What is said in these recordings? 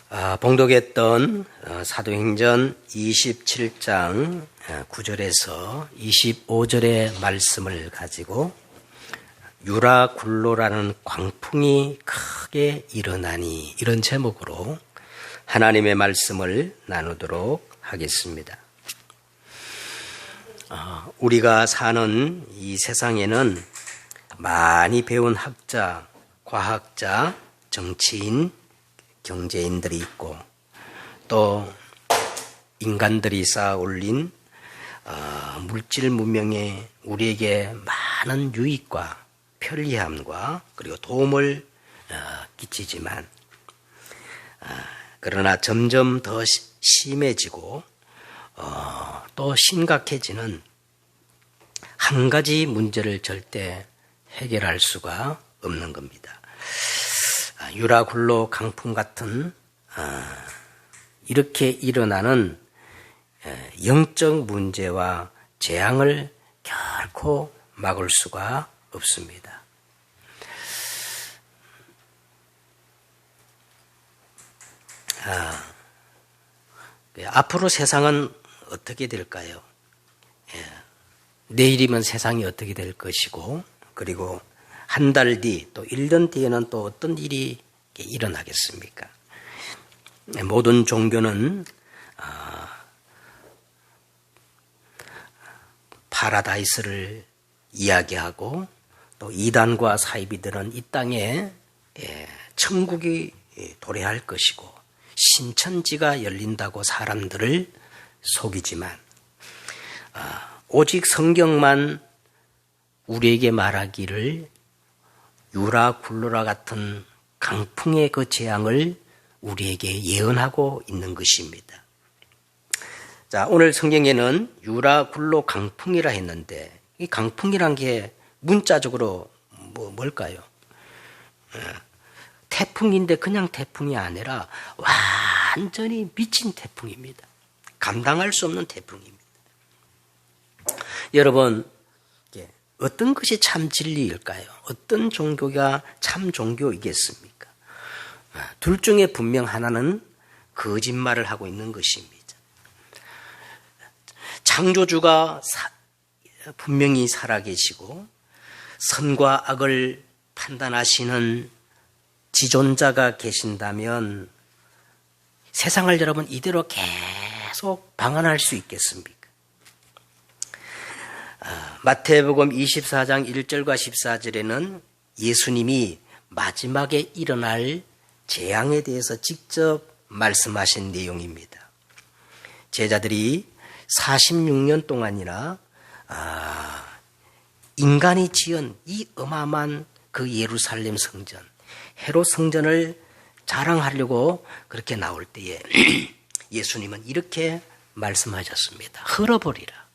봉독했던 사도행전 27장 9절에서 25절의 말씀을 가지고 유라굴로라는 광풍이 크게 일어나니, 이런 제목으로 하나님의 말씀을 나누도록 하겠습니다. 우리가 사는 이 세상에는 많이 배운 학자, 과학자, 정치인, 경제인들이 있고, 또 인간들이 쌓아 올린 물질 문명에 우리에게 많은 유익과 편리함과 그리고 도움을 끼치지만, 그러나 점점 더 심해지고 또 심각해지는 한 가지 문제를 절대 해결할 수가 없는 겁니다. 유라굴로 강풍 같은 이렇게 일어나는 영적 문제와 재앙을 결코 막을 수가 없습니다. 앞으로 세상은 어떻게 될까요? 내일이면 세상이 어떻게 될 것이고, 그리고 한 달 뒤, 또 1년 뒤에는 또 어떤 일이 일어나겠습니까? 모든 종교는 파라다이스를 이야기하고, 또 이단과 사이비들은 이 땅에 천국이 도래할 것이고 신천지가 열린다고 사람들을 속이지만, 오직 성경만 우리에게 말하기를 유라굴로라 같은 강풍의 그 재앙을 우리에게 예언하고 있는 것입니다. 자, 오늘 성경에는 유라굴로 강풍이라 했는데, 이 강풍이란 게 문자적으로 뭘까요? 태풍인데 그냥 태풍이 아니라 완전히 미친 태풍입니다. 감당할 수 없는 태풍입니다. 여러분, 어떤 것이 참 진리일까요? 어떤 종교가 참 종교이겠습니까? 둘 중에 분명 하나는 거짓말을 하고 있는 것입니다. 창조주가 분명히 살아계시고 선과 악을 판단하시는 지존자가 계신다면 세상을 여러분 이대로 계속 방한할 수 있겠습니까? 마태복음 24장 1절과 14절에는 예수님이 마지막에 일어날 재앙에 대해서 직접 말씀하신 내용입니다. 제자들이 46년 동안이나 인간이 지은 이 어마어마한 그 예루살렘 성전, 헤롯 성전을 자랑하려고 그렇게 나올 때에 예수님은 이렇게 말씀하셨습니다. 흘어버리라.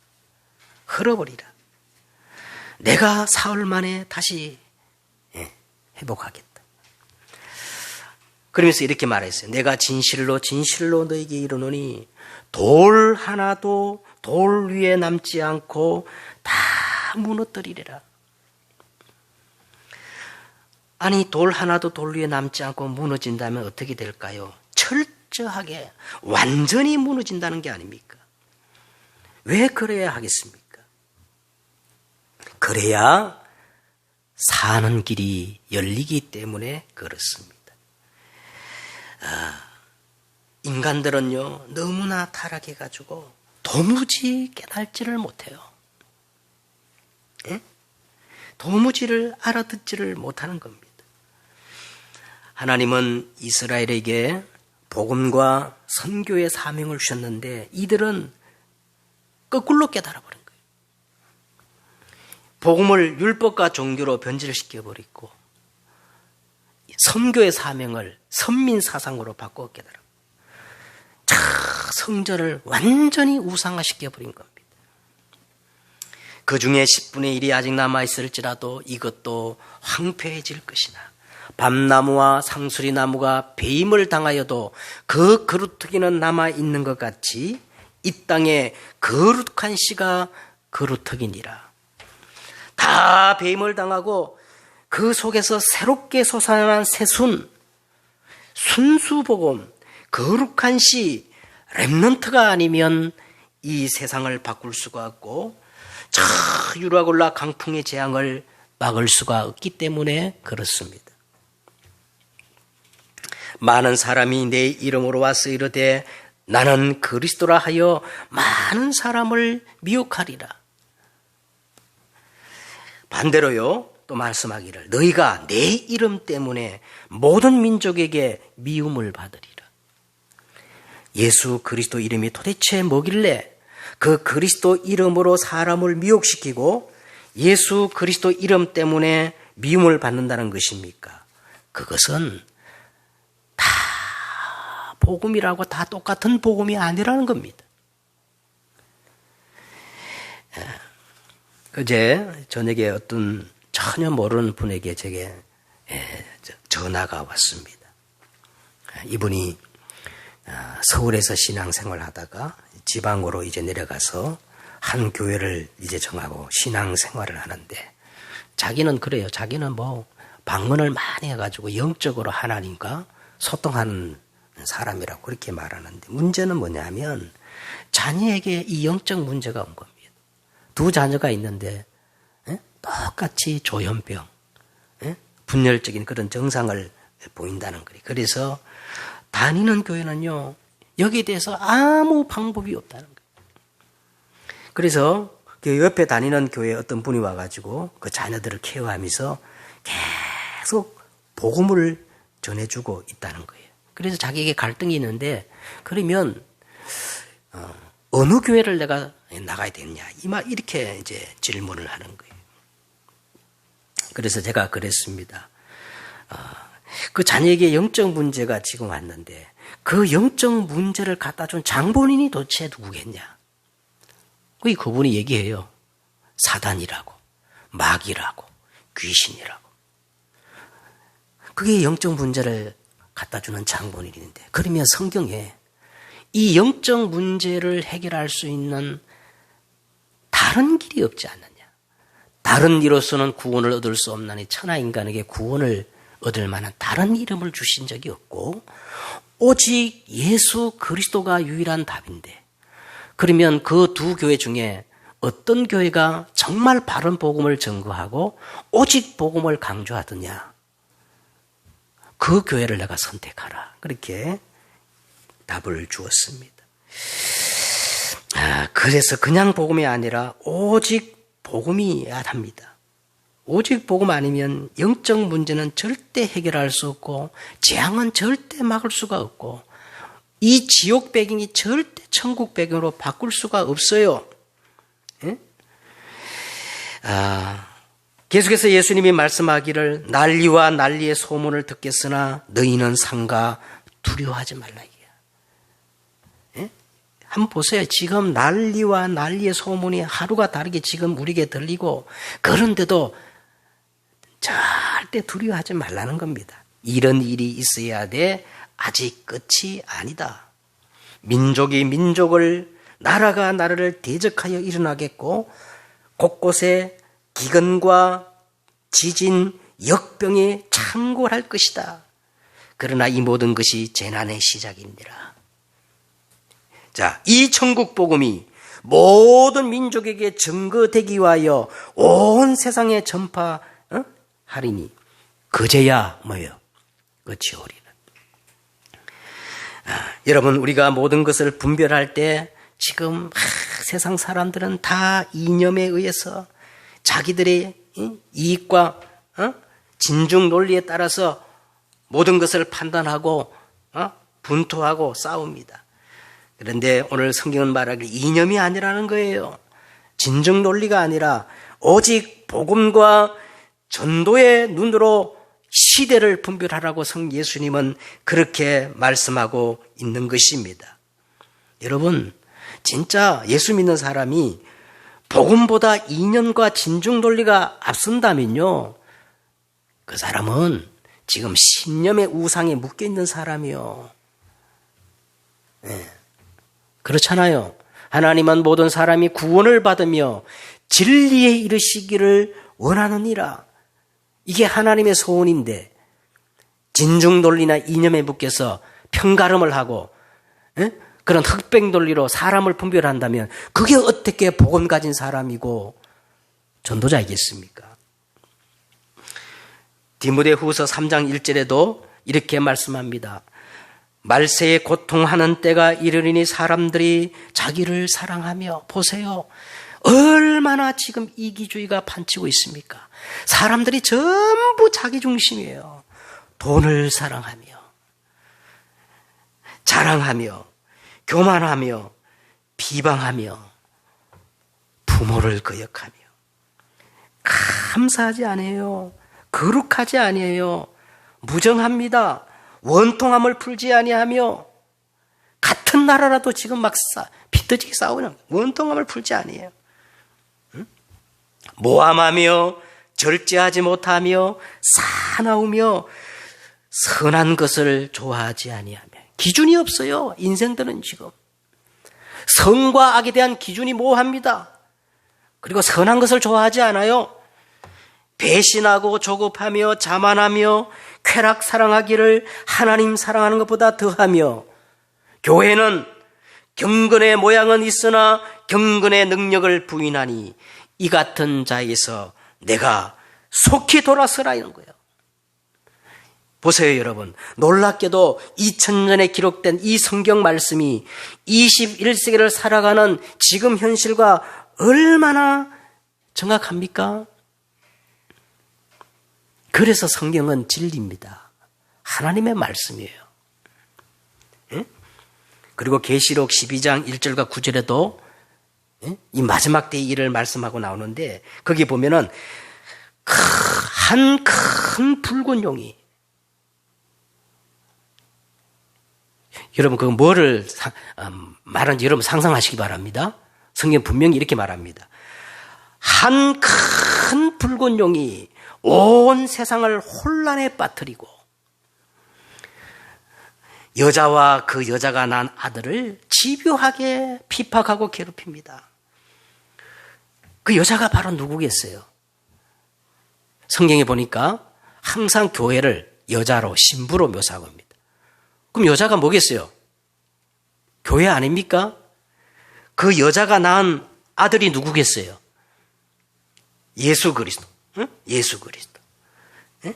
내가 사흘 만에 다시 회복하겠다. 그러면서 이렇게 말했어요. 내가 진실로 너에게 이르노니 돌 하나도 돌 위에 남지 않고 다 무너뜨리리라. 아니, 돌 하나도 돌 위에 남지 않고 무너진다면 어떻게 될까요? 철저하게 완전히 무너진다는 게 아닙니까? 왜 그래야 하겠습니까? 그래야 사는 길이 열리기 때문에 그렇습니다. 인간들은요, 너무나 타락해가지고 도무지 깨달지를 못해요. 도무지를 알아듣지를 못하는 겁니다. 하나님은 이스라엘에게 복음과 선교의 사명을 주셨는데 이들은 거꾸로 깨달아버린 거예요. 복음을 율법과 종교로 변질시켜버리고 선교의 사명을 선민사상으로 바꿔 깨달아 성전을 완전히 우상화시켜버린 겁니다. 그 중에 10분의 1이 아직 남아있을지라도 이것도 황폐해질 것이나 밤나무와 상수리나무가 배임을 당하여도 그 거루터기는 남아있는 것 같이 이 땅에 거룩한 씨가 거루터기니라. 다 배임을 당하고 그 속에서 새롭게 솟아난 새순, 순수복음, 거룩한 씨, 렘넌트가 아니면 이 세상을 바꿀 수가 없고 유라굴라 강풍의 재앙을 막을 수가 없기 때문에 그렇습니다. 많은 사람이 내 이름으로 와서 이르되 나는 그리스도라 하여 많은 사람을 미혹하리라. 반대로요, 또 말씀하기를 너희가 내 이름 때문에 모든 민족에게 미움을 받으리라. 예수 그리스도 이름이 도대체 뭐길래 그 그리스도 이름으로 사람을 미혹시키고 예수 그리스도 이름 때문에 미움을 받는다는 것입니까? 그것은 다 복음이라고 다 똑같은 복음이 아니라는 겁니다. 어제 저녁에 어떤 전혀 모르는 분에게 제게 전화가 왔습니다. 이분이 서울에서 신앙생활을 하다가 지방으로 이제 내려가서 한 교회를 이제 정하고 신앙생활을 하는데 자기는 그래요. 자기는 뭐 방문을 많이 해가지고 영적으로 하나님과 소통하는 사람이라고 그렇게 말하는데 문제는 뭐냐면 자녀에게 이 영적 문제가 온 겁니다. 두 자녀가 있는데 똑같이 조현병, 분열적인 그런 증상을 보인다는 거예요. 그래서 다니는 교회는요, 여기에 대해서 아무 방법이 없다는 거예요. 그래서 그 옆에 다니는 교회에 어떤 분이 와가지고 그 자녀들을 케어하면서 계속 복음을 전해주고 있다는 거예요. 그래서 자기에게 갈등이 있는데, 그러면 어느 교회를 내가 나가야 되느냐, 이렇게 이제 질문을 하는 거예요. 그래서 제가 그랬습니다. 그 자녀에게 영적 문제가 지금 왔는데 그 영적 문제를 갖다 준 장본인이 도대체 누구겠냐? 그분이 얘기해요. 사단이라고, 마귀라고, 귀신이라고. 그게 영적 문제를 갖다 주는 장본인인데, 그러면 성경에 이 영적 문제를 해결할 수 있는 다른 길이 없지 않느냐? 다른 이로서는 구원을 얻을 수 없나니 천하 인간에게 구원을 얻을 만한 다른 이름을 주신 적이 없고 오직 예수 그리스도가 유일한 답인데, 그러면 그 두 교회 중에 어떤 교회가 정말 바른 복음을 전거하고 오직 복음을 강조하더냐? 그 교회를 내가 선택하라. 그렇게 답을 주었습니다. 그래서 그냥 복음이 아니라 오직 복음이어야 합니다. 오직 복음 아니면 영적 문제는 절대 해결할 수 없고 재앙은 절대 막을 수가 없고 이 지옥 배경이 절대 천국 배경으로 바꿀 수가 없어요. 예? 계속해서 예수님이 말씀하기를 난리와 난리의 소문을 듣겠으나 너희는 삼가 두려워하지 말라. 예? 한번 보세요. 지금 난리와 난리의 소문이 하루가 다르게 지금 우리에게 들리고 그런데도 절대 두려워하지 말라는 겁니다. 이런 일이 있어야 돼. 아직 끝이 아니다. 민족이 민족을, 나라가 나라를 대적하여 일어나겠고 곳곳에 기근과 지진, 역병이 창궐할 것이다. 그러나 이 모든 것이 재난의 시작이니라. 자, 이 천국 복음이 모든 민족에게 증거되기 위하여 온 세상에 전파하리니 그제야 뭐예요? 끝이 오리라. 여러분, 우리가 모든 것을 분별할 때 지금 세상 사람들은 다 이념에 의해서 자기들의 이익과 진중 논리에 따라서 모든 것을 판단하고 분투하고 싸웁니다. 그런데 오늘 성경은 말하길 이념이 아니라는 거예요. 진중 논리가 아니라 오직 복음과 전도의 눈으로 시대를 분별하라고 성 예수님은 그렇게 말씀하고 있는 것입니다. 여러분, 진짜 예수 믿는 사람이 복음보다 이념과 진중 논리가 앞선다면요, 그 사람은 지금 신념의 우상에 묶여 있는 사람이요. 네. 그렇잖아요. 하나님은 모든 사람이 구원을 받으며 진리에 이르시기를 원하느니라. 이게 하나님의 소원인데 진중 논리나 이념에 묶여서 편가름을 하고 그런 흑백 논리로 사람을 분별한다면 그게 어떻게 복음 가진 사람이고 전도자이겠습니까? 디모데후서 3장 1절에도 이렇게 말씀합니다. 말세에 고통하는 때가 이르리니 사람들이 자기를 사랑하며, 보세요, 얼마나 지금 이기주의가 판치고 있습니까? 사람들이 전부 자기 중심이에요. 돈을 사랑하며, 자랑하며, 교만하며, 비방하며, 부모를 거역하며, 감사하지 않아요. 거룩하지 아니에요. 무정합니다. 원통함을 풀지 아니하며, 같은 나라라도 지금 막 비터지게 싸우는 원통함을 풀지 아니에요. 모함하며 절제하지 못하며 사나우며 선한 것을 좋아하지 아니하며. 기준이 없어요. 인생들은 지금 선과 악에 대한 기준이 모호합니다. 그리고 선한 것을 좋아하지 않아요. 배신하고 조급하며 자만하며 쾌락 사랑하기를 하나님 사랑하는 것보다 더하며, 교회는 경건의 모양은 있으나 경건의 능력을 부인하니 이 같은 자에게서 내가 속히 돌아서라, 이런 거예요. 보세요, 여러분. 놀랍게도 2000년에 기록된 이 성경 말씀이 21세기를 살아가는 지금 현실과 얼마나 정확합니까? 그래서 성경은 진리입니다. 하나님의 말씀이에요. 그리고 계시록 12장 1절과 9절에도 이 마지막 때의 일을 말씀하고 나오는데, 거기 보면은 한 큰 붉은 용이, 여러분 그 뭐를 말하는지 여러분 상상하시기 바랍니다. 성경 분명히 이렇게 말합니다. 한 큰 붉은 용이 온 세상을 혼란에 빠뜨리고 여자와 그 여자가 난 아들을 집요하게 핍박하고 괴롭힙니다. 그 여자가 바로 누구겠어요? 성경에 보니까 항상 교회를 여자로, 신부로 묘사하고 합니다. 그럼 여자가 뭐겠어요? 교회 아닙니까? 그 여자가 낳은 아들이 누구겠어요? 예수 그리스도. 응? 예수 그리스도. 응?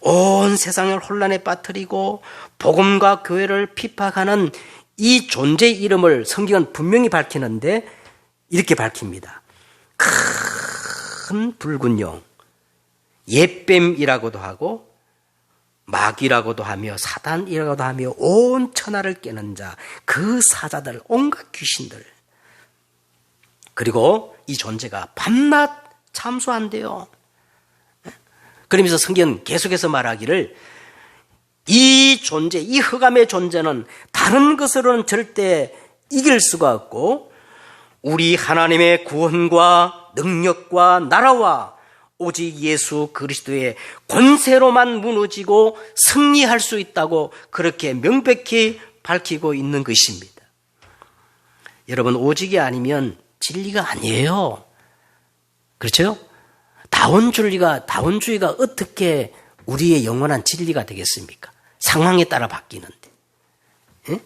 온 세상을 혼란에 빠뜨리고 복음과 교회를 핍박하는 이 존재의 이름을 성경은 분명히 밝히는데 이렇게 밝힙니다. 큰 붉은 용, 옛뱀이라고도 하고 마귀라고도 하며 사단이라고도 하며 온 천하를 깨는 자, 그 사자들, 온갖 귀신들, 그리고 이 존재가 밤낮 참수한대요. 그러면서 성경은 계속해서 말하기를 이 존재, 이 흑암의 존재는 다른 것으로는 절대 이길 수가 없고 우리 하나님의 구원과 능력과 나라와 오직 예수 그리스도의 권세로만 무너지고 승리할 수 있다고 그렇게 명백히 밝히고 있는 것입니다. 여러분, 오직이 아니면 진리가 아니에요. 그렇죠? 다원주의가 어떻게 우리의 영원한 진리가 되겠습니까? 상황에 따라 바뀌는데. 예?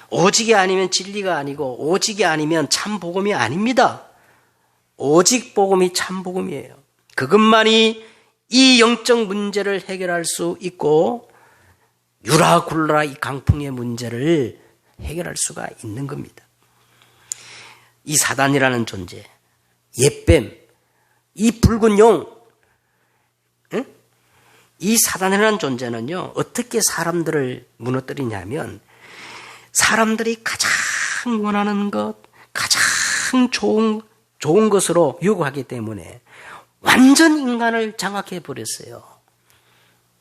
오직이 아니면 진리가 아니고 오직이 아니면 참 복음이 아닙니다. 오직 복음이 참 복음이에요. 그것만이 이 영적 문제를 해결할 수 있고 유라굴라 이 강풍의 문제를 해결할 수가 있는 겁니다. 이 사단이라는 존재, 옛뱀, 이 붉은 용, 응? 이 사단이라는 존재는요, 어떻게 사람들을 무너뜨리냐면 사람들이 가장 원하는 것, 가장 좋은 것으로 유혹하기 때문에 완전 인간을 장악해 버렸어요.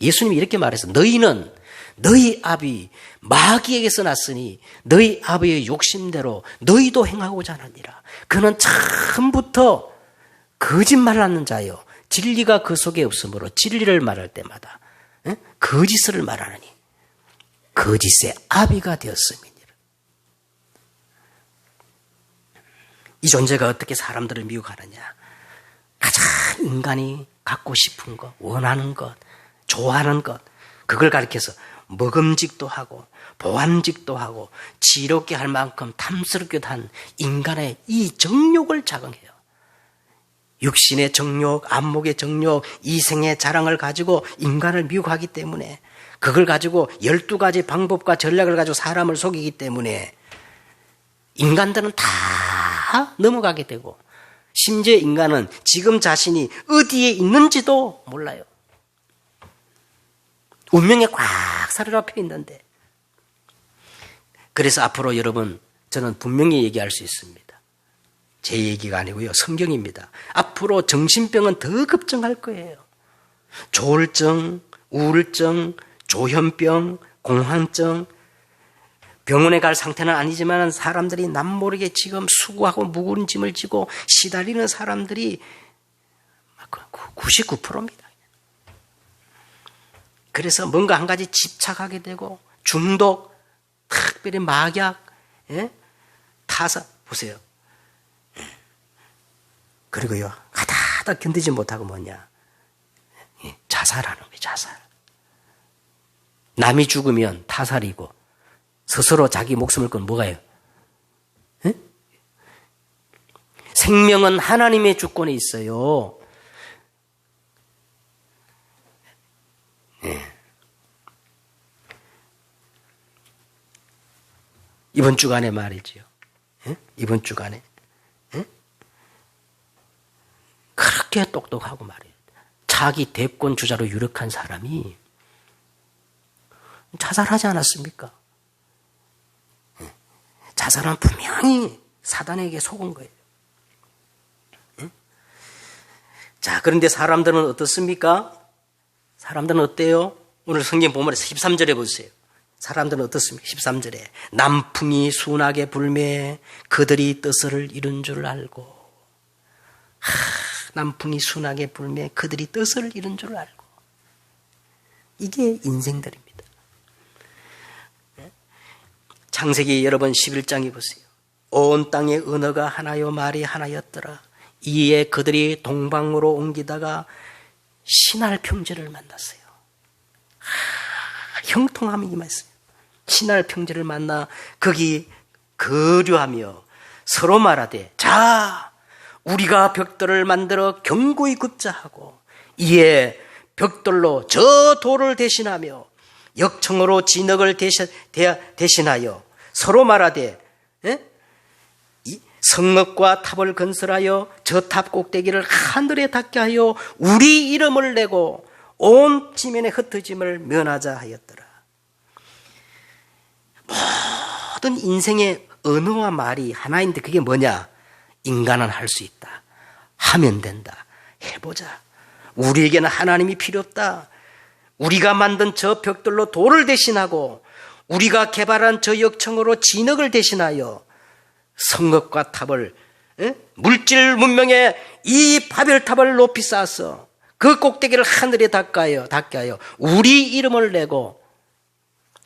예수님이 이렇게 말했어요. 너희는 너희 아비 마귀에게서 났으니 너희 아비의 욕심대로 너희도 행하고자 하느니라. 그는 처음부터 거짓말을 하는 자요, 진리가 그 속에 없으므로 진리를 말할 때마다 거짓을 말하느니 거짓의 아비가 되었음이니라. 이 존재가 어떻게 사람들을 미혹하느냐? 가장 인간이 갖고 싶은 것, 원하는 것, 좋아하는 것, 그걸 가리켜서 먹음직도 하고 보암직도 하고 지롭게 할 만큼 탐스럽게도 한 인간의 이 정욕을 자극해요. 육신의 정욕, 안목의 정욕, 이생의 자랑을 가지고 인간을 미혹하기 때문에, 그걸 가지고 12가지 방법과 전략을 가지고 사람을 속이기 때문에 인간들은 다 넘어가게 되고, 심지어 인간은 지금 자신이 어디에 있는지도 몰라요. 운명에 꽉 사로잡혀 있는데. 그래서 앞으로 여러분, 저는 분명히 얘기할 수 있습니다. 제 얘기가 아니고요, 성경입니다. 앞으로 정신병은 더 급증할 거예요. 조울증, 우울증, 조현병, 공황증, 병원에 갈 상태는 아니지만 사람들이 남모르게 지금 수고하고 무거운 짐을 지고 시달리는 사람들이 99%입니다. 그래서 뭔가 한 가지 집착하게 되고, 중독, 특별히 마약, 타사, 보세요. 그리고요, 하다 견디지 못하고 뭐냐, 자살하는 거예요. 자살. 남이 죽으면 타살이고, 스스로 자기 목숨을 건 뭐가요? 생명은 하나님의 주권에 있어요. 이번 주간에 말이지요. 이번 주간에 그렇게 똑똑하고 말이에요. 자기 대권 주자로 유력한 사람이 자살하지 않았습니까? 자살은 분명히 사단에게 속은 거예요. 자, 그런데 사람들은 어떻습니까? 사람들은 어때요? 오늘 성경 본문에서 13절에 보세요. 사람들은 어떻습니까? 13절에 남풍이 순하게 불매 그들이 뜻을 이룬 줄 알고. 남풍이 순하게 불매 그들이 뜻을 이룬 줄 알고. 이게 인생들입니다. 창세기 여러분 11장에 보세요. 온 땅의 언어가 하나요 말이 하나였더라. 이에 그들이 동방으로 옮기다가 신할 평지를 만났어요. 형통함이 임했어요. 신할 평지를 만나 거기 거류하며 서로 말하되, 자, 우리가 벽돌을 만들어 견고히 굽자 하고, 이에 벽돌로 저 돌을 대신하며 역청으로 진흙을 대신하여 서로 말하되, 성읍과 탑을 건설하여 저 탑 꼭대기를 하늘에 닿게 하여 우리 이름을 내고 온 지면의 흩어짐을 면하자 하였더라. 모든 인생의 언어와 말이 하나인데 그게 뭐냐? 인간은 할 수 있다. 하면 된다. 해보자. 우리에게는 하나님이 필요 없다. 우리가 만든 저 벽돌로 돌을 대신하고 우리가 개발한 저 역청으로 진흙을 대신하여 성읍과 탑을, 물질 문명의 이 바벨탑을 높이 쌓아서 그 꼭대기를 하늘에 닿게 하여 우리 이름을 내고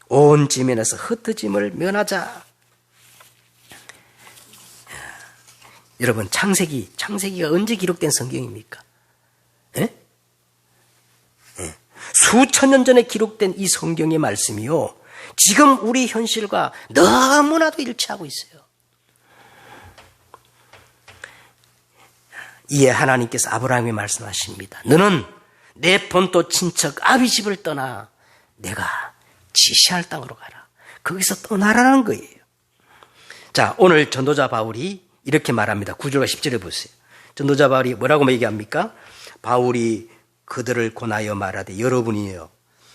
온 지면에서 흩어짐을 면하자. 여러분, 창세기가 언제 기록된 성경입니까? 수천 년 전에 기록된 이 성경의 말씀이요, 지금 우리 현실과 너무나도 일치하고 있어요. 이에 하나님께서 아브라함에게 말씀하십니다. 너는 내 본토 친척 아비 집을 떠나 내가 지시할 땅으로 가라. 거기서 떠나라는 거예요. 자, 오늘 전도자 바울이 이렇게 말합니다. 9절과 10절에 보세요. 전도자 바울이 뭐라고 얘기합니까? 바울이 그들을 권하여 말하되, 여러분이요,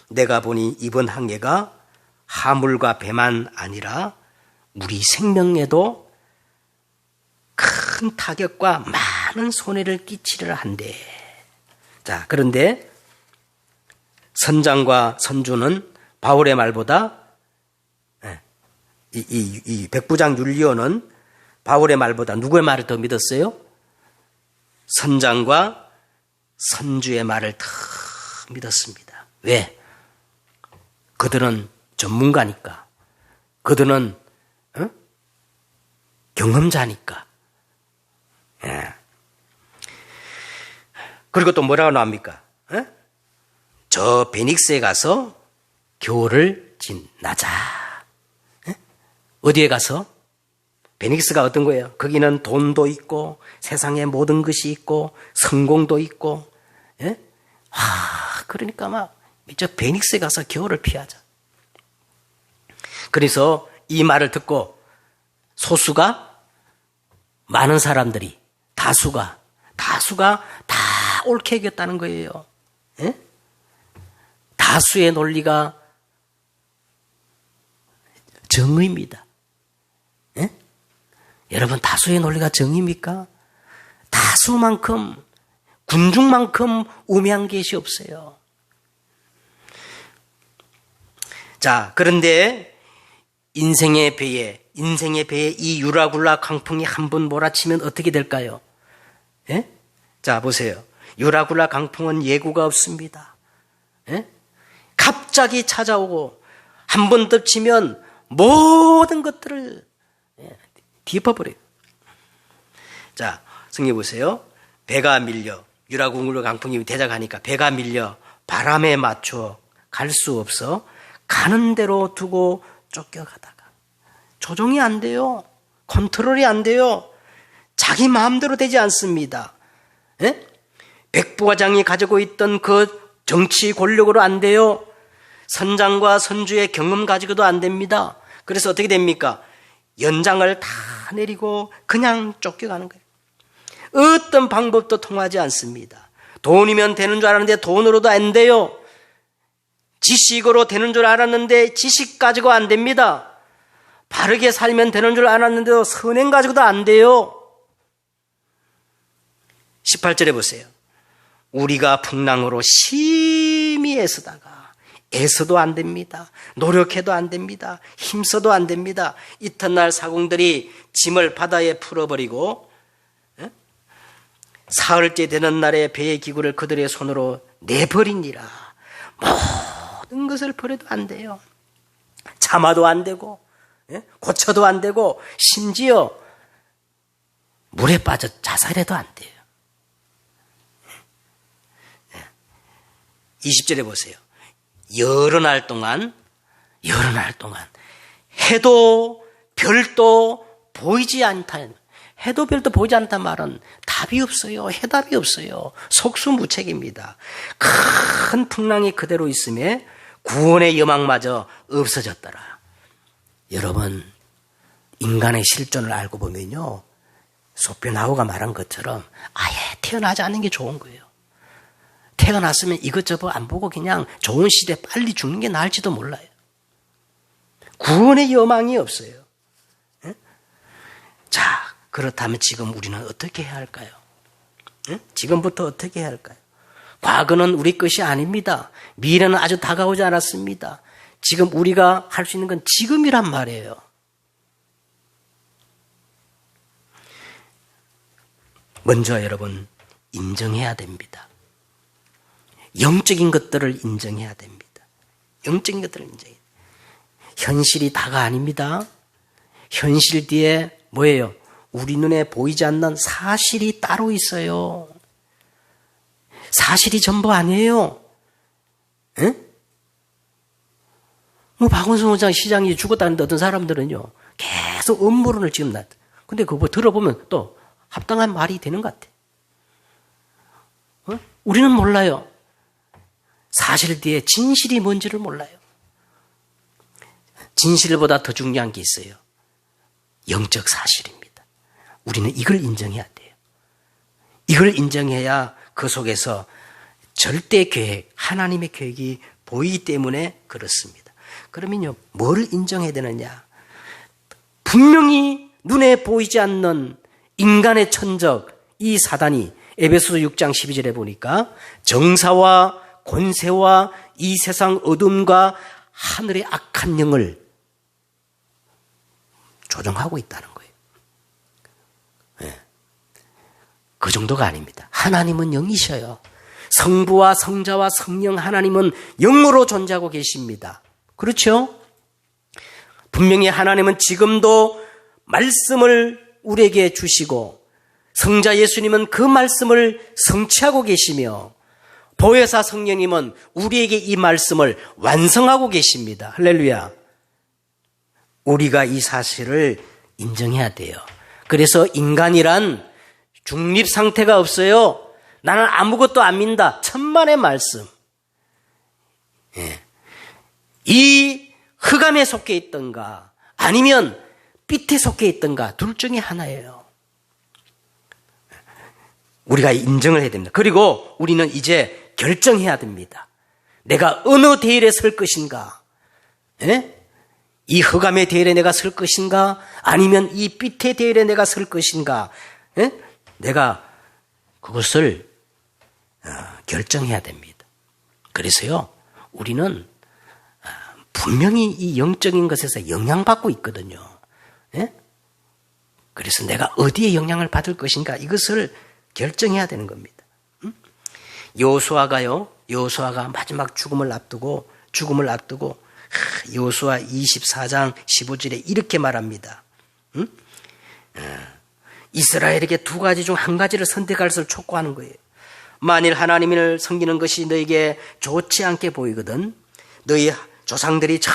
내가 보니 이번 항해가 하물과 배만 아니라 우리 생명에도 큰 타격과 많은 손해를 끼치려 한대. 자, 그런데 선장과 선주는 바울의 말보다, 이 백부장 율리오는 바울의 말보다 누구의 말을 더 믿었어요? 선장과 선주의 말을 더 믿었습니다. 왜? 그들은 전문가니까. 그들은 경험자니까. 그리고 또 뭐라고 나옵니까? 저 베닉스에 가서 교를 지나자. 어디에 가서? 베닉스가 어떤 거예요? 거기는 돈도 있고 세상의 모든 것이 있고 성공도 있고, 예? 그러니까 막 저 베닉스에 가서 겨울을 피하자. 그래서 이 말을 듣고 소수가, 많은 사람들이, 다수가 다 옳게 여겼다는 거예요. 예? 다수의 논리가 정의입니다. 예? 여러분, 다수의 논리가 정의입니까? 다수만큼, 군중만큼 우매한 것이 없어요. 자, 그런데 인생의 배에 이 유라굴라 강풍이 한 번 몰아치면 어떻게 될까요? 예? 자, 보세요. 유라굴라 강풍은 예고가 없습니다. 예? 갑자기 찾아오고 한 번 덮치면 모든 것들을 뒤엎어버려요. 자, 성경 보세요. 배가 밀려, 유라굴라 강풍이 대작하니까 배가 밀려 바람에 맞춰 갈 수 없어 가는 대로 두고 쫓겨가다가 조정이 안 돼요. 컨트롤이 안 돼요. 자기 마음대로 되지 않습니다. 예? 백부과장이 가지고 있던 그 정치 권력으로 안 돼요. 선장과 선주의 경험 가지고도 안 됩니다. 그래서 어떻게 됩니까? 연장을 다 내리고 그냥 쫓겨가는 거예요. 어떤 방법도 통하지 않습니다. 돈이면 되는 줄 알았는데 돈으로도 안 돼요. 지식으로 되는 줄 알았는데 지식 가지고 안 됩니다. 바르게 살면 되는 줄 알았는데도 선행 가지고도 안 돼요. 18절에 보세요. 우리가 풍랑으로 심히 애써도 안 됩니다. 노력해도 안 됩니다. 힘써도 안 됩니다. 이튿날 사공들이 짐을 바다에 풀어버리고 사흘째 되는 날에 배의 기구를 그들의 손으로 내버리니라. 모든 것을 버려도 안 돼요. 참아도 안 되고 고쳐도 안 되고 심지어 물에 빠져 자살해도 안 돼요. 20절에 보세요. 여러 날 동안 해도 별도 보이지 않다. 해도 별도 보이지 않단 말은 답이 없어요. 해답이 없어요. 속수무책입니다. 큰 풍랑이 그대로 있음에 구원의 여망마저 없어졌더라. 여러분, 인간의 실존을 알고 보면요, 소피나우가 말한 것처럼 아예 태어나지 않는 게 좋은 거예요. 태어났으면 이것저것 안 보고 그냥 좋은 시대에 빨리 죽는 게 나을지도 몰라요. 구원의 여망이 없어요. 자, 그렇다면 지금 우리는 어떻게 해야 할까요? 지금부터 어떻게 해야 할까요? 과거는 우리 것이 아닙니다. 미래는 아주 다가오지 않았습니다. 지금 우리가 할 수 있는 건 지금이란 말이에요. 먼저 여러분, 인정해야 됩니다. 영적인 것들을 인정해야 됩니다. 영적인 것들을 인정해야 됩니다. 현실이 다가 아닙니다. 현실 뒤에 뭐예요? 우리 눈에 보이지 않는 사실이 따로 있어요. 사실이 전부 아니에요. 박원순 시장이 죽었다는데 어떤 사람들은요, 계속 음모론을 지금 근데 그거 들어보면 또 합당한 말이 되는 것 같아. 우리는 몰라요. 사실 뒤에 진실이 뭔지를 몰라요. 진실보다 더 중요한 게 있어요. 영적 사실입니다. 우리는 이걸 인정해야 돼요. 이걸 인정해야 그 속에서 절대 계획, 하나님의 계획이 보이기 때문에 그렇습니다. 그러면요, 뭘 인정해야 되느냐? 분명히 눈에 보이지 않는 인간의 천적, 이 사단이 에베소서 6장 12절에 보니까 정사와 권세와 이 세상 어둠과 하늘의 악한 영을 조종하고 있다는 거예요. 네. 그 정도가 아닙니다. 하나님은 영이셔요. 성부와 성자와 성령 하나님은 영으로 존재하고 계십니다. 그렇죠? 분명히 하나님은 지금도 말씀을 우리에게 주시고 성자 예수님은 그 말씀을 성취하고 계시며 보혜사 성령님은 우리에게 이 말씀을 완성하고 계십니다. 할렐루야. 우리가 이 사실을 인정해야 돼요. 그래서 인간이란 중립 상태가 없어요. 나는 아무것도 안 믿는다. 천만의 말씀. 예. 이 흑암에 속해 있던가 아니면 빛에 속해 있던가 둘 중에 하나예요. 우리가 인정을 해야 됩니다. 그리고 우리는 이제 결정해야 됩니다. 내가 어느 대열에 설 것인가? 예? 이 흑암의 대열에 내가 설 것인가? 아니면 이 빛의 대열에 내가 설 것인가? 예? 내가 그것을 결정해야 됩니다. 그래서요, 우리는 분명히 이 영적인 것에서 영향받고 있거든요. 예? 그래서 내가 어디에 영향을 받을 것인가? 이것을 결정해야 되는 겁니다. 여호수아가 마지막 죽음을 앞두고 여호수아 24장 15절에 이렇게 말합니다. 이스라엘에게 두 가지 중 한 가지를 선택할 것을 촉구하는 거예요. 만일 하나님을 섬기는 것이 너에게 좋지 않게 보이거든 너희 조상들이 저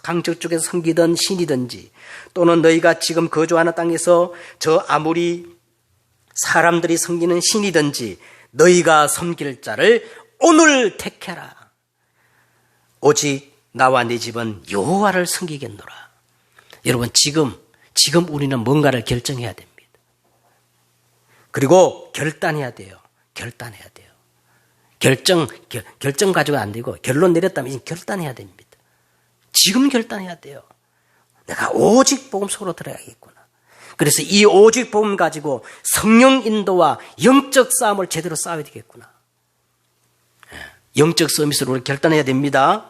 강적 쪽에서 섬기던 신이든지 또는 너희가 지금 거주하는 땅에서 저 아무리 사람들이 섬기는 신이든지 너희가 섬길 자를 오늘 택해라. 오직 나와 네 집은 여호와를 섬기겠노라. 여러분 지금 우리는 뭔가를 결정해야 됩니다. 그리고 결단해야 돼요. 결정 가지고 안 되고 결론 내렸다면 이제 결단해야 됩니다. 지금 결단해야 돼요. 내가 오직 복음 속으로 들어가야겠구나. 그래서 이 오직 복음 가지고 성령 인도와 영적 싸움을 제대로 싸워야 되겠구나. 영적 서밋으로 우리 결단해야 됩니다.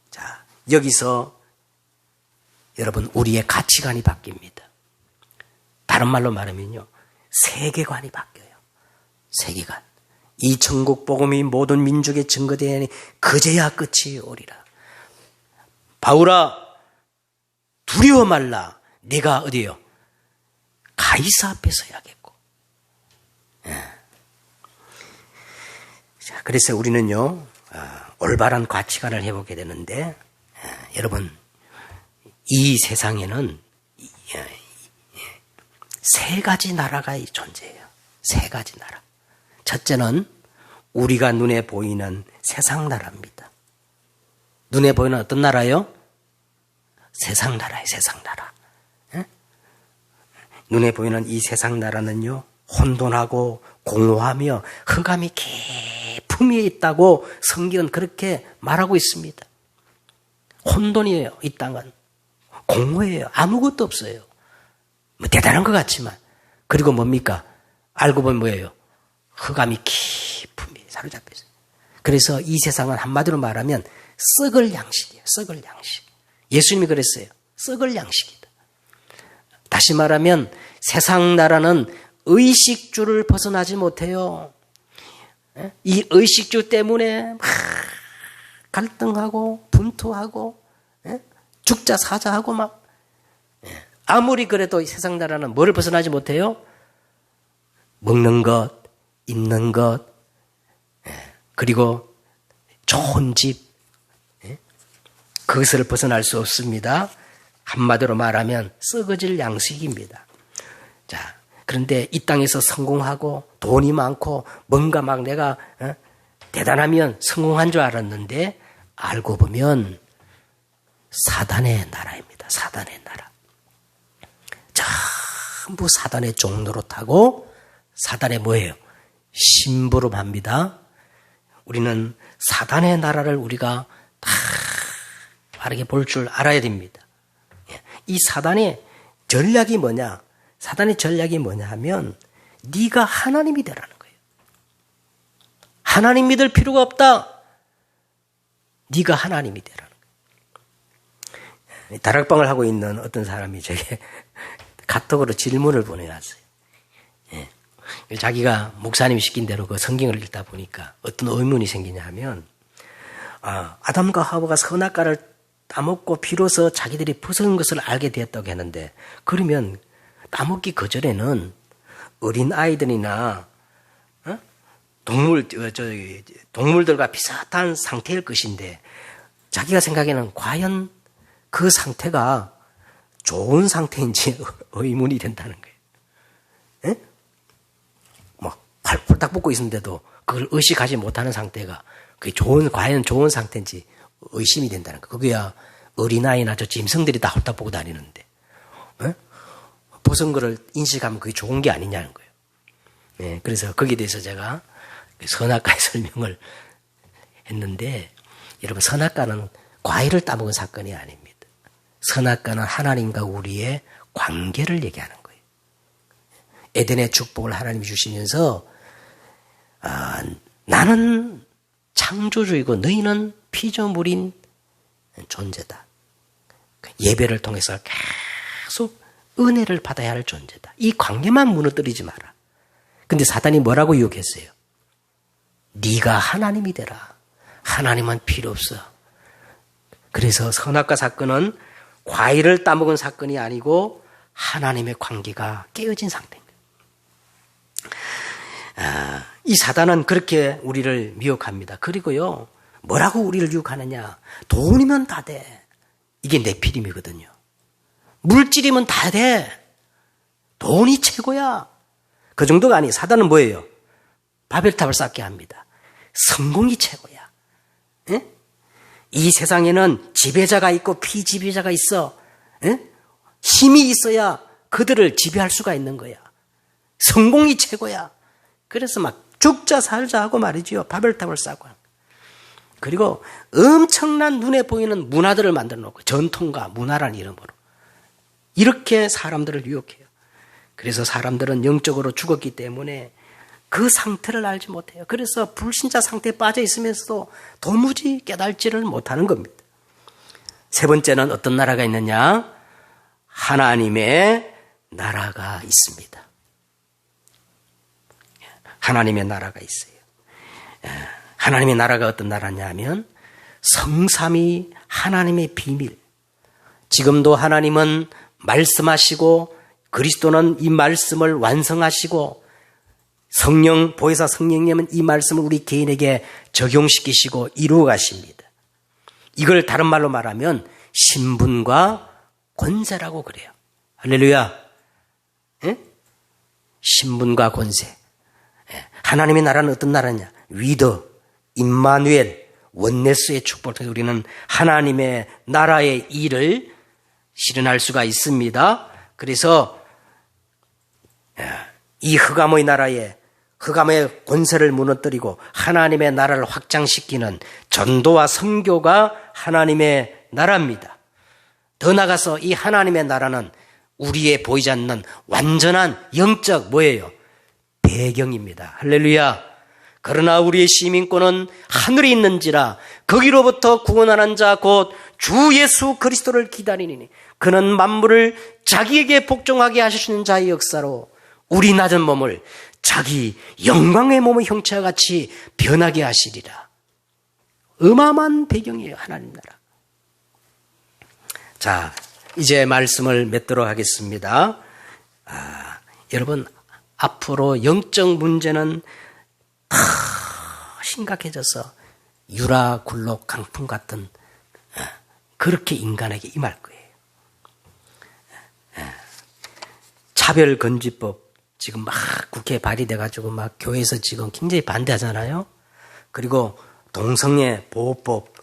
자, 여기서 여러분 우리의 가치관이 바뀝니다. 다른 말로 말하면요, 세계관이 바뀌어요. 세계관. 이 천국 복음이 모든 민족에 증거되니 그제야 끝이 오리라. 바울아, 두려워 말라. 네가 어디요? 가이사 앞에 서야겠고. 자, 그래서 우리는요, 올바른 가치관을 해보게 되는데, 여러분, 이 세상에는 세 가지 나라가 존재해요. 세 가지 나라. 첫째는 우리가 눈에 보이는 세상 나라입니다. 눈에 보이는 어떤 나라요? 세상 나라예요, 세상 나라. 예? 눈에 보이는 이 세상 나라는요, 혼돈하고 공허하며 흑암이 깊음이 있다고 성경은 그렇게 말하고 있습니다. 혼돈이에요, 이 땅은. 공허해요. 아무것도 없어요. 뭐 대단한 것 같지만. 그리고 뭡니까? 알고 보면 뭐예요? 흑암이 깊음이 사로잡혀 있어요. 그래서 이 세상은 한마디로 말하면 썩을 양식이에요. 썩을 양식. 예수님이 그랬어요. 썩을 양식이다. 다시 말하면 세상 나라는 의식주를 벗어나지 못해요. 이 의식주 때문에 막 갈등하고 분투하고 죽자 사자하고 막 아무리 그래도 이 세상 나라는 뭐를 벗어나지 못해요? 먹는 것, 입는 것, 그리고 좋은 집, 그것을 벗어날 수 없습니다. 한마디로 말하면 썩어질 양식입니다. 자, 그런데 이 땅에서 성공하고 돈이 많고 뭔가 막 내가 대단하면 성공한 줄 알았는데 알고 보면 사단의 나라입니다. 사단의 나라. 전부 사단의 종로로 타고 사단의 뭐예요? 심부름합니다. 우리는 사단의 나라를 우리가 다 바르게 볼 줄 알아야 됩니다. 이 사단의 전략이 뭐냐? 사단의 전략이 뭐냐 하면 네가 하나님이 되라는 거예요. 하나님 믿을 필요가 없다. 네가 하나님이 되라는 거예요. 다락방을 하고 있는 어떤 사람이 제게 카톡으로 질문을 보내놨어요. 자기가 목사님이 시킨 대로 그 성경을 읽다 보니까 어떤 의문이 생기냐 하면 아담과 하와가 선악과를 따먹고 비로소 자기들이 벗은 것을 알게 되었다고 했는데 그러면 따먹기 그전에는 어린 아이들이나 동물들과 비슷한 상태일 것인데 자기가 생각에는 과연 그 상태가 좋은 상태인지 의문이 된다는 거예요. 에? 뭐 홀딱 벗고 있는데도 그걸 의식하지 못하는 상태가 그게 과연 좋은 상태인지 의심이 된다는 거예요. 그게야 어린아이나 저 짐승들이 다 홀딱 벗고 다니는데 벗은 거를 인식하면 그게 좋은 게 아니냐는 거예요. 네, 그래서 거기에 대해서 제가 선악과의 설명을 했는데 여러분 선악과는 과일을 따먹은 사건이 아닙니다. 선악과는 하나님과 우리의 관계를 얘기하는 거예요. 에덴의 축복을 하나님이 주시면서 나는 창조주이고 너희는 피조물인 존재다. 예배를 통해서 계속 은혜를 받아야 할 존재다. 이 관계만 무너뜨리지 마라. 근데 사단이 뭐라고 유혹했어요? 네가 하나님이 되라. 하나님은 필요 없어. 그래서 선악과 사건은 과일을 따먹은 사건이 아니고 하나님의 관계가 깨어진 상태입니다. 이 사단은 그렇게 우리를 미혹합니다. 그리고요, 뭐라고 우리를 유혹하느냐? 돈이면 다 돼. 이게 네피림이거든요. 물질이면 다 돼. 돈이 최고야. 그 정도가 아니. 사단은 뭐예요? 바벨탑을 쌓게 합니다. 성공이 최고야. 에? 이 세상에는 지배자가 있고 피지배자가 있어. 에? 힘이 있어야 그들을 지배할 수가 있는 거야. 성공이 최고야. 그래서 막 죽자 살자 하고 말이죠. 바벨탑을 쌓고. 그리고 엄청난 눈에 보이는 문화들을 만들어 놓고 전통과 문화라는 이름으로 이렇게 사람들을 유혹해요. 그래서 사람들은 영적으로 죽었기 때문에 그 상태를 알지 못해요. 그래서 불신자 상태에 빠져 있으면서도 도무지 깨달지를 못하는 겁니다. 세 번째는 어떤 나라가 있느냐? 하나님의 나라가 있습니다. 하나님의 나라가 있어요. 하나님의 나라가 어떤 나라냐면 성삼위 하나님의 비밀. 지금도 하나님은 말씀하시고 그리스도는 이 말씀을 완성하시고 성령, 보혜사 성령님은 이 말씀을 우리 개인에게 적용시키시고 이루어 가십니다. 이걸 다른 말로 말하면 신분과 권세라고 그래요. 할렐루야. 에? 신분과 권세. 하나님의 나라는 어떤 나라냐? 위더, 임마누엘, 원네스의 축복을 통해 우리는 하나님의 나라의 일을 실현할 수가 있습니다. 그래서 이 흑암의 나라에 흑암의 권세를 무너뜨리고 하나님의 나라를 확장시키는 전도와 선교가 하나님의 나라입니다. 더 나아가서 이 하나님의 나라는 우리의 보이지 않는 완전한 영적 뭐예요? 배경입니다. 할렐루야. 그러나 우리의 시민권은 하늘에 있는지라 거기로부터 구원하는 자 곧 주 예수 그리스도를 기다리니 그는 만물을 자기에게 복종하게 하시는 자의 역사로 우리 낮은 몸을 자기 영광의 몸의 형체와 같이 변하게 하시리라. 어마어마한 배경이에요. 하나님 나라. 자, 이제 말씀을 맺도록 하겠습니다. 여러분, 앞으로 영적 문제는 더 심각해져서 유라굴로 강풍 같은 그렇게 인간에게 임할 거예요. 차별금지법 지금 막 국회에 발의돼가지고 막 교회에서 지금 굉장히 반대하잖아요. 그리고 동성애 보호법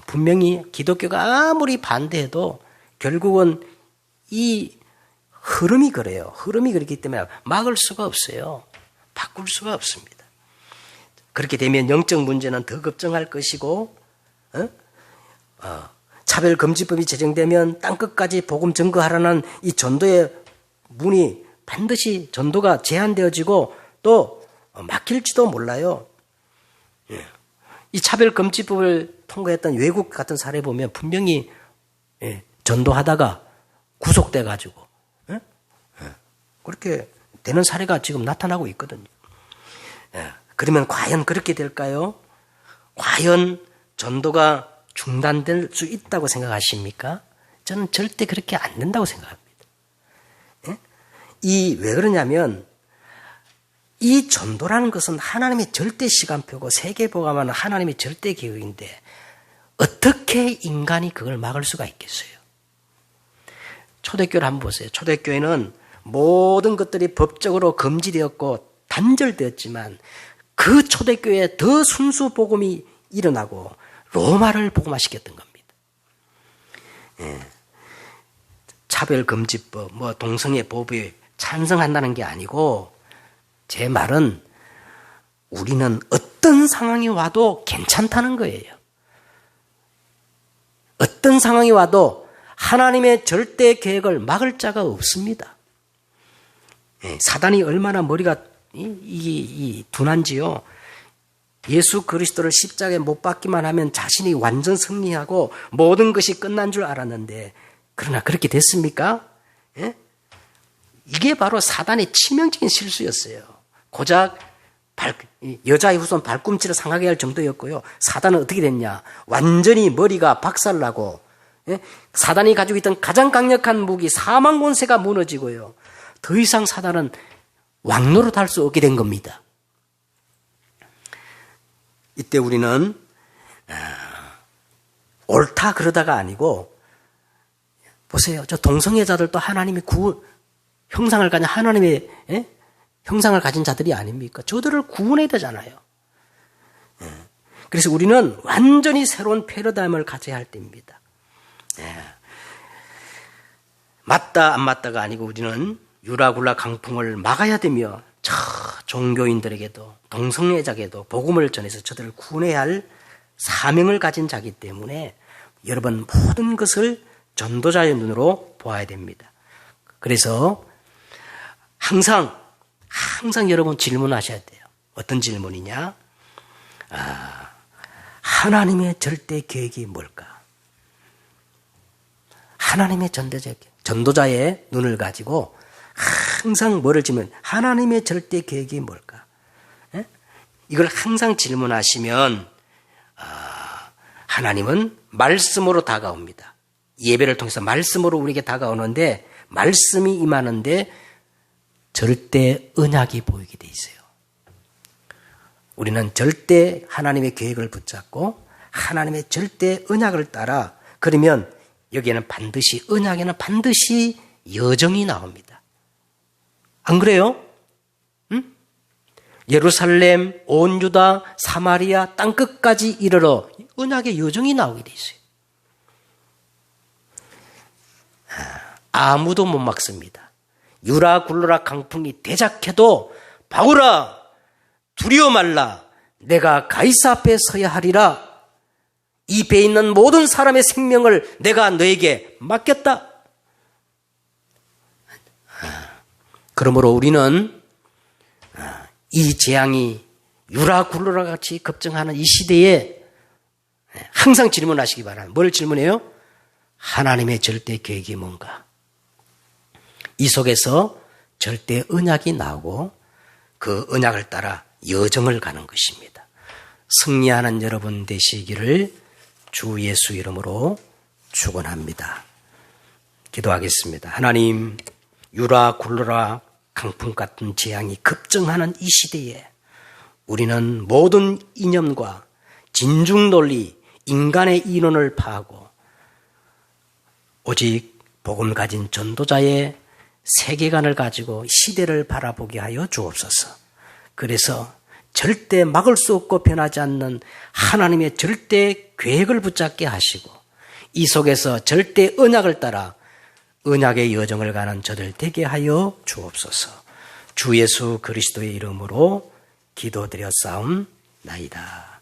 분명히 기독교가 아무리 반대해도 결국은 이 흐름이 그래요. 흐름이 그렇기 때문에 막을 수가 없어요. 바꿀 수가 없습니다. 그렇게 되면 영적 문제는 더 급증할 것이고 차별금지법이 제정되면 땅끝까지 복음 증거하라는 이 전도의 문이 반드시 전도가 제한되어지고 또 막힐지도 몰라요. 이 차별금지법을 통과했던 외국 같은 사례 보면 분명히 전도하다가 구속돼가지고 그렇게 되는 사례가 지금 나타나고 있거든요. 그러면 과연 그렇게 될까요? 과연 전도가 중단될 수 있다고 생각하십니까? 저는 절대 그렇게 안 된다고 생각합니다. 왜 그러냐면 이 전도라는 것은 하나님의 절대 시간표고 세계복음화는 하나님의 절대 계획인데 어떻게 인간이 그걸 막을 수가 있겠어요? 초대교회를 한번 보세요. 초대교회는 모든 것들이 법적으로 금지되었고 단절되었지만 그 초대교회에 더 순수 복음이 일어나고 로마를 복음화시켰던 겁니다. 예. 차별금지법, 동성애 법에 찬성한다는 게 아니고 제 말은 우리는 어떤 상황이 와도 괜찮다는 거예요. 어떤 상황이 와도 하나님의 절대 계획을 막을 자가 없습니다. 사단이 얼마나 머리가 둔한지요. 예수 그리스도를 십자가에 못 박기만 하면 자신이 완전 승리하고 모든 것이 끝난 줄 알았는데 그러나 그렇게 됐습니까? 예? 이게 바로 사단의 치명적인 실수였어요. 고작 여자의 후손 발꿈치를 상하게 할 정도였고요. 사단은 어떻게 됐냐? 완전히 머리가 박살나고 사단이 가지고 있던 가장 강력한 무기 사망 권세가 무너지고요. 더 이상 사단은 왕노릇 할 수 없게 된 겁니다. 이때 우리는 옳다 그러다가 아니고 보세요. 저 동성애자들도 하나님의 형상을 가진 하나님의 형상을 가진 자들이 아닙니까? 저들을 구원해야 되잖아요. 그래서 우리는 완전히 새로운 패러다임을 가져야 할 때입니다. 맞다 안 맞다가 아니고 우리는 유라굴라 강풍을 막아야 되며 저 종교인들에게도 동성애자에게도 복음을 전해서 저들을 구원해야 할 사명을 가진 자이기 때문에 여러분 모든 것을 전도자의 눈으로 보아야 됩니다. 그래서 항상 여러분 질문하셔야 돼요. 어떤 질문이냐? 하나님의 절대 계획이 뭘까? 하나님의 전도자의 눈을 가지고 항상 뭐를 질문? 하나님의 절대 계획이 뭘까? 이걸 항상 질문하시면 하나님은 말씀으로 다가옵니다. 예배를 통해서 말씀으로 우리에게 다가오는데 말씀이 임하는데 절대 언약이 보이게 돼 있어요. 우리는 절대 하나님의 계획을 붙잡고 하나님의 절대 언약을 따라 그러면 여기에는 반드시 언약에는 반드시 여정이 나옵니다. 안 그래요? 응? 예루살렘, 온 유다, 사마리아 땅끝까지 이르러 언약의 여정이 나오게 돼 있어요. 아무도 못 막습니다. 유라 굴러라 강풍이 대작해도 바울아 두려워 말라 내가 가이사 앞에 서야 하리라 이 배에 있는 모든 사람의 생명을 내가 너에게 맡겼다. 그러므로 우리는 이 재앙이 유라 굴러라 같이 급증하는 이 시대에 항상 질문하시기 바랍니다. 뭘 질문해요? 하나님의 절대 계획이 뭔가? 이 속에서 절대 언약이 나오고 그 언약을 따라 여정을 가는 것입니다. 승리하는 여러분 되시기를 주 예수 이름으로 축원합니다. 기도하겠습니다. 하나님, 유라 굴러라 강풍 같은 재앙이 급증하는 이 시대에 우리는 모든 이념과 진중 논리, 인간의 이론을 파하고 오직 복음 가진 전도자의 세계관을 가지고 시대를 바라보게 하여 주옵소서. 그래서 절대 막을 수 없고 변하지 않는 하나님의 절대 계획을 붙잡게 하시고 이 속에서 절대 언약을 따라 언약의 여정을 가는 저들 되게 하여 주옵소서. 주 예수 그리스도의 이름으로 기도드렸사옵나이다.